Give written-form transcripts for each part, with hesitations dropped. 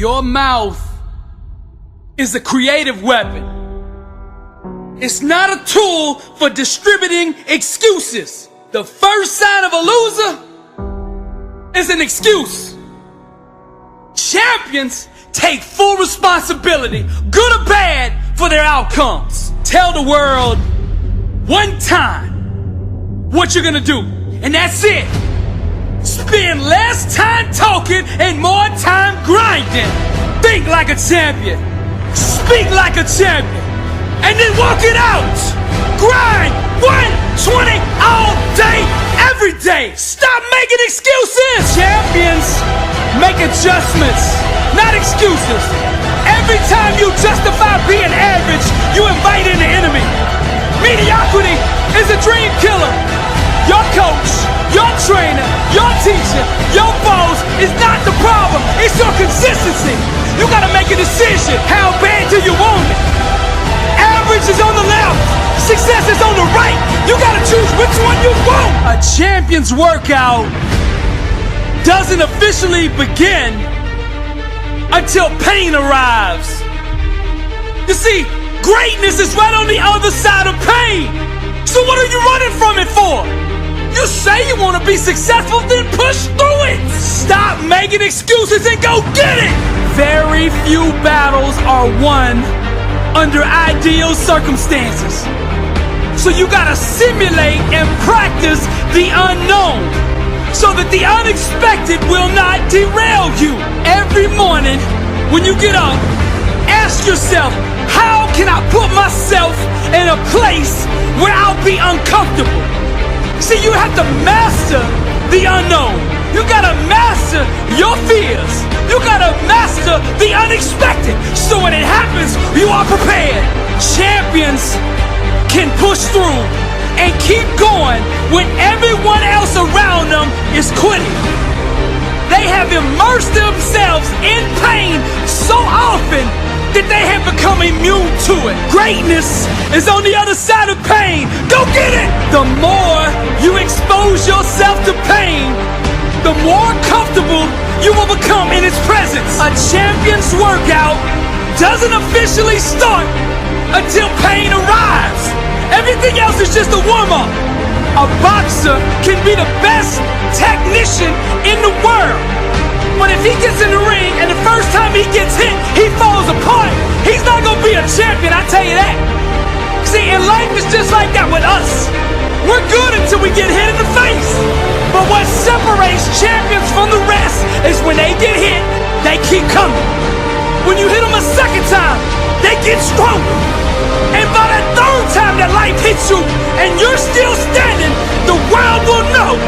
Your mouth is a creative weapon. It's not a tool for distributing excuses. The first sign of a loser is an excuse. Champions take full responsibility, good or bad, for their outcomes. Tell the world one time what you're gonna do, and that's it. Spend less time talking and more time grinding. Think like a champion. Speak like a champion. And then walk it out. Grind 120 all day, every day. Stop making excuses. Champions make adjustments, not excuses. Every time you justify being average, you invite in the enemy. Mediocrity is a dream killer. Your coach, your trainer, your teacher, your boss is not the problem. It's your consistency. You gotta make a decision. How bad do you want it? Average is on the left. Success is on the right. You gotta choose which one you want. A champion's workout doesn't officially begin until pain arrives. You see, greatness is right on the other side of pain. So what are you running from it for? You say you want to be successful, then push through it. Stop making excuses and go get it. Very few battles are won under ideal circumstances. So you gotta simulate and practice the unknown so that the unexpected will not derail you. Every morning when you get up, ask yourself, how can I put myself in a place where I'll be uncomfortable? See, you have to master the unknown. You gotta master your fears. You gotta master the unexpected. So when it happens, you are prepared. Champions can push through and keep going when everyone else around them is quitting. They have immersed themselves in pain so often that they have become immune to it. Greatness is on the other side of pain. Go get it! The more you expose yourself to pain, the more comfortable you will become in its presence. A champion's workout doesn't officially start until pain arrives. Everything else is just a warm-up. A boxer can be the best technician in the world, but if he gets in the ring and the first time he gets hit, he falls apart, he's not gonna be a champion, I tell you that. See, in life it's just like that with us. We're good until we get hit in the face. But what separates champions from the rest is when they get hit, they keep coming. When you hit them a second time, they get stronger. And by the third time that life hits you and you're still standing, the world will know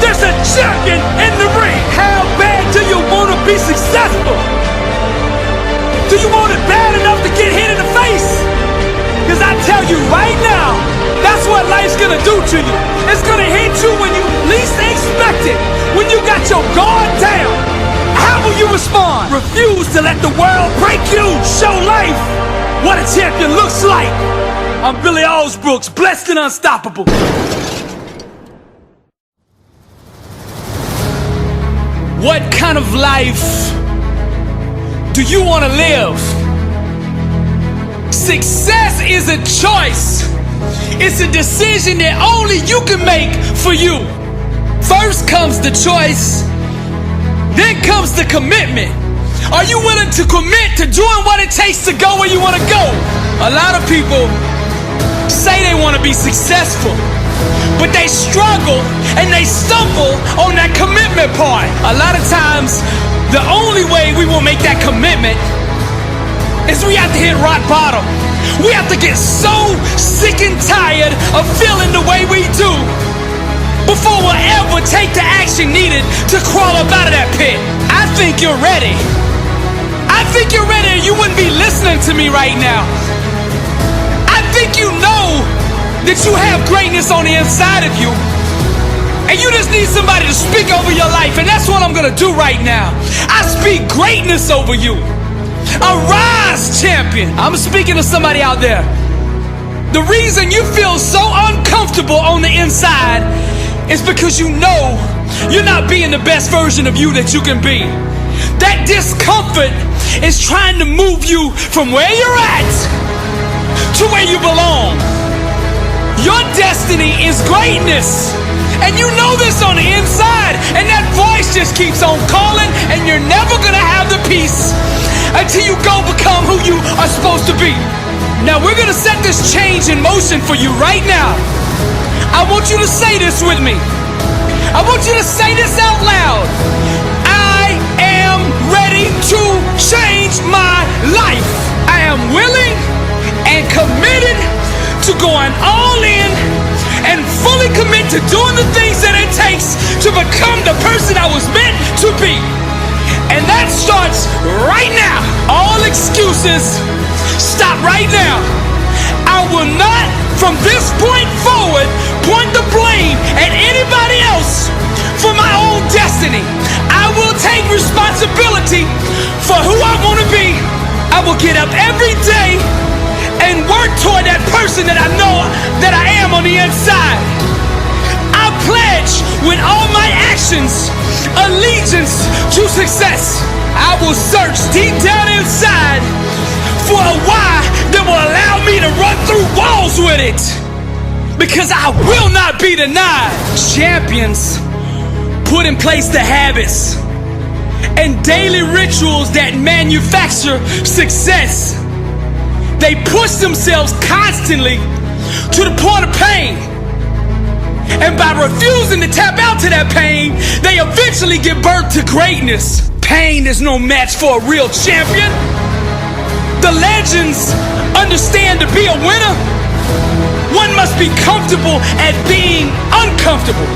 there's a champion in the ring. How bad do you want to be successful? Do you want it bad enough to get hit in the face? Because I tell you right now, that's what life's gonna do to you. It's gonna hit you when you least expect it. When you got your guard down, how will you respond? Refuse to let the world break you. Show life what a champion looks like. I'm Billy Alsbrooks, blessed and unstoppable. What kind of life do you want to live? Success is a choice. It's a decision that only you can make for you. First comes the choice, then comes the commitment. Are you willing to commit to doing what it takes to go where you want to go? A lot of people say they want to be successful, but they struggle and they stumble on that commitment part. A lot of times, the only way we will make that commitment is we have to hit rock bottom. We have to get so sick and tired of feeling the way we do before we'll ever take the action needed to crawl up out of that pit. I think you're ready. I think you're ready, or you wouldn't be listening to me right now. I think you know that you have greatness on the inside of you, and you just need somebody to speak over your life, and that's what I'm gonna do right now. I speak greatness over you. Arise, champion. I'm speaking to somebody out there. The reason you feel so uncomfortable on the inside is because you know you're not being the best version of you that you can be. That discomfort is trying to move you from where you're at to where you belong. Your destiny is greatness. And you know this on the inside. And that voice just keeps on calling. And you're never going to have the peace until you go become who you are supposed to be. Now we're going to set this change in motion for you right now. I want you to say this with me. I want you to say this out loud. I am ready to change my life. I am willing and committed to going all in and fully commit to doing the things that it takes to become the person I was meant to be. And that starts right now. All excuses stop right now. I will not, from this point forward, point the blame at anybody else for my own destiny. I will take responsibility for who I want to be. I will get up every day and work toward that person that I know that I am on the inside. I pledge with all my actions allegiance to success. I will search deep down inside for a why that will allow me to run through walls with it. Because I will not be denied. Champions put in place the habits and daily rituals that manufacture success. They push themselves constantly to the point of pain. And by refusing to tap out to that pain, they eventually give birth to greatness. Pain is no match for a real champion. The legends understand to be a winner, one must be comfortable at being uncomfortable.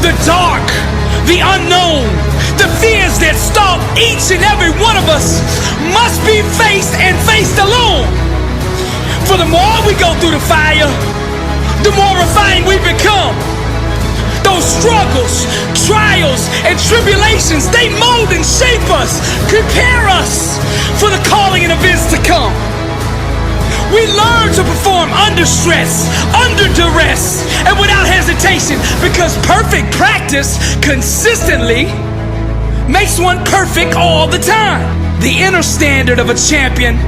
The dark, the unknown, the fears that stalk each and every one of us must be faced and faced alone. For the more we go through the fire, the more refined we become. Those struggles, trials, and tribulations, they mold and shape us, prepare us for the calling and events to come. We learn to perform under stress, under duress, and without hesitation, because perfect practice consistently makes one perfect all the time. The inner standard of a champion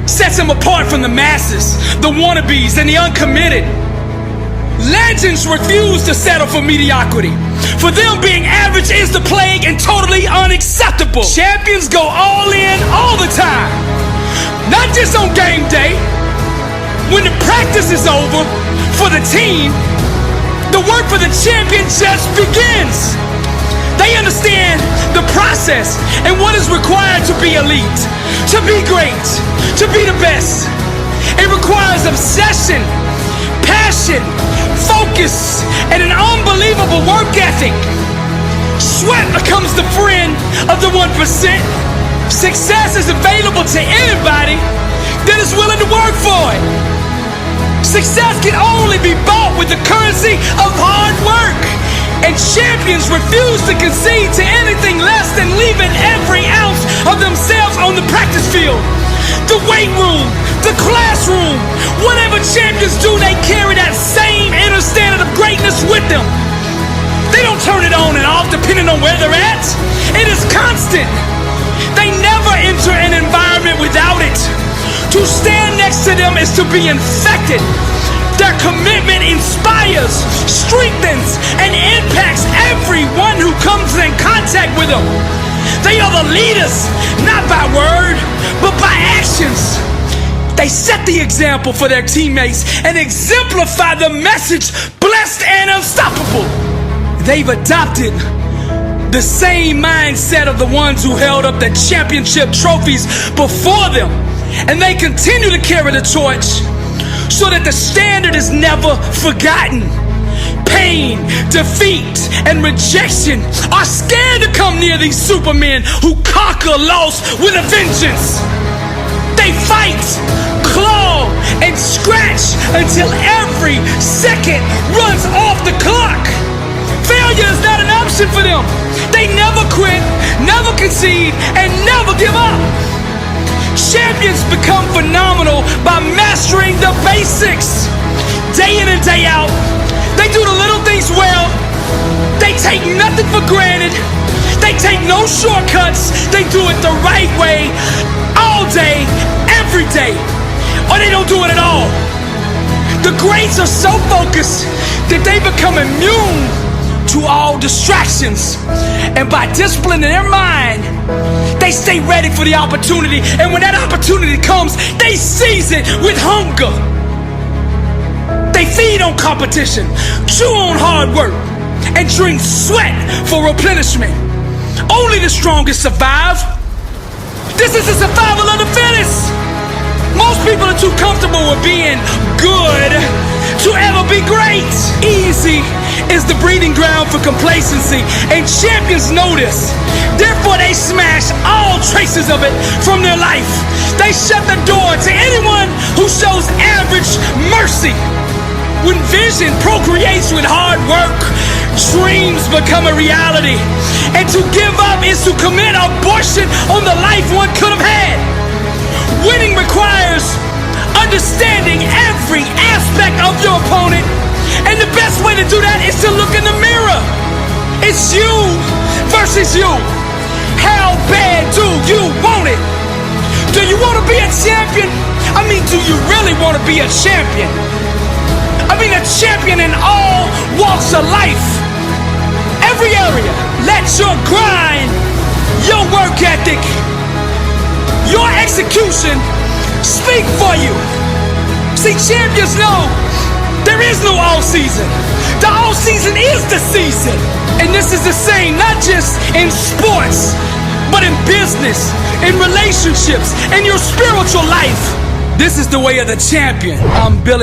sets him apart from the masses, the wannabes, and the uncommitted. Legends refuse to settle for mediocrity. For them, being average is the plague and totally unacceptable. Champions go all in all the time. Not just on game day. When the practice is over for the team, the work for the champion just begins. They understand the process and what is required to be elite, to be great, to be the best. It requires obsession, passion, focus, and an unbelievable work ethic. Sweat becomes the friend of the 1%. Success is available to anybody that is willing to work for it. Success can only be bought with the currency of hard work. And champions refuse to concede to anything less than leaving every ounce of themselves on the practice field. The weight room, the classroom, whatever champions do, they carry that same inner standard of greatness with them. They don't turn it on and off depending on where they're at. It is constant. They never enter an environment without it. To stand next to them is to be infected. Their commitment inspires, strengthens, and impacts everyone who comes in contact with them. They are the leaders, not by word, but by actions. They set the example for their teammates and exemplify the message, blessed and unstoppable. They've adopted the same mindset of the ones who held up the championship trophies before them. And they continue to carry the torch so that the standard is never forgotten. Pain, defeat, and rejection are scared to come near these supermen who conquer loss with a vengeance. They fight, claw, and scratch until every second runs off the clock. Failure is not an option for them. They never quit, never concede, and never give up. Champions become phenomenal by mastering the basics. Day in and day out, they do the little things well. They take nothing for granted. They They take no shortcuts. They do it the right way, all day, every day. Or they don't do it at all. The greats are so focused that they become immune to all distractions. And by disciplining their mind, they stay ready for the opportunity. And when that opportunity comes, they seize it with hunger. They feed on competition, chew on hard work, and drink sweat for replenishment. Only the strongest survive. This is the survival of the fittest. Most people are too comfortable with being good to ever be great. Easy is the breeding ground for complacency, and champions know this. Therefore, they smash all traces of it from their life. They shut the door to anyone who shows average mercy. When vision procreates with hard work, dreams become a reality. And to give up is to commit abortion on the life one could have had. Winning requires understanding every aspect of your opponent. And the best way to do that is to look in the mirror. It's you versus you. How bad do you want it? Do you want to be a champion? I mean, do you really want to be a champion? I mean, a champion in all walks of life. Every area. Let your grind, your work ethic, your execution speak for you. See, champions know there is no all season. The all season is the season. And this is the same, not just in sports, but in business, in relationships, in your spiritual life. This is the way of the champion. I'm Billy.